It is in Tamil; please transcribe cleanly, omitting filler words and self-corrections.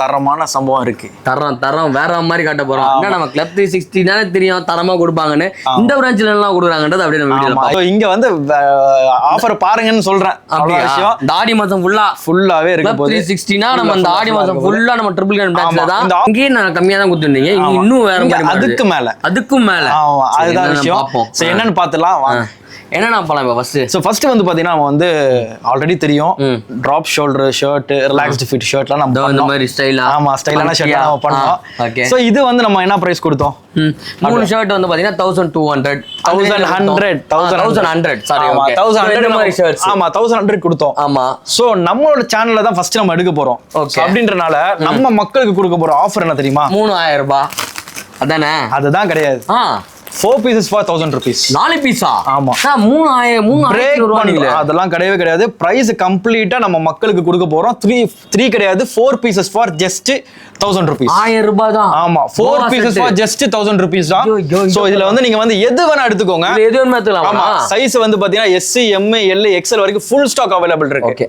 தரமான சம்பவம் இருக்கு. தரம் வேற மாதிரி காட்ட போறோம். நம்ம கிளப் 360 தெரியும் தரமா கொடுப்பாங்கன்னு, இந்த பிரான்ச்ல எல்லாம் கொடுக்குறாங்கன்றது அப்படியே நம்ம வீடியோல பாப்போம். இங்க வந்து ஆஃபர் பாருங்கன்னு சொல்றேன். இந்த ஆடி மாசம் ஃபுல்லாவே இருக்கு. 360 நம்ம இந்த ஆடி மாசம் ஃபுல்லா நம்ம ட்ரிபிள் கேன் பிரான்ச்ல தான். இங்கே நான் கம்மியா தான் கொடுத்துருந்தீங்க, இங்க இன்னும் வேற மாதிரி அதுக்கும் மேல அதுதான் விஷயம். சோ என்னன்னு பாத்துலாம். என்னன்னா பண்ணலாம் இப்ப ஃபர்ஸ்ட் வந்து பாத்தீங்கன்னா நம்ம வந்து ஆல்ரெடி தெரியும் drop shoulder shirt, relaxed fit ஷர்ட்லாம் நம்ம இந்த மாதிரி ஸ்டைலா ஸ்டைலான ஷர்ட் நம்ம பண்ணோம். சோ இது வந்து நம்ம என்ன பிரைஸ் கொடுத்தோம்? மூணு ஷர்ட் வந்து பாத்தீங்கன்னா 1200 1100 சாரி 1100 மாதிரி ஷர்ட்ஸ். 1100 கொடுத்தோம். ஆமா. சோ நம்மளோட சேனல்ல தான் ஃபர்ஸ்ட் நம்ம எடுக்க போறோம். அப்படின்றனால நம்ம மக்களுக்கு கொடுக்க போற ஆஃபர் என்ன தெரியுமா? 3000 ரூபாய். அதானே? அதுதான் கிடையாது. 4 pieces for 1000 rupees. 4 பீஸா? ஆமா. 3000 ரூபாய். அதெல்லாம் கிடையவே கிடையாது. பிரைஸ் கம்ப்ளீட்டா நம்ம மக்களுக்கு கொடுக்க போறோம். 3 கிடையாது, 4 pieces for just 1000 rupees. 1000 ரூபாய் தான். ஆமா, 4 pieces for just 1000 rupees தான். சோ இதுல வந்து நீங்க வந்து எது வேணா எடுத்துக்கோங்க. எது வேணா எடுத்துக்கலாம். ஆமா, சைஸ் வந்து பாத்தீங்கன்னா S, M, L, XL வரைக்கும் ஃபுல் ஸ்டாக் அவைலபிள் இருக்கு. ஓகே.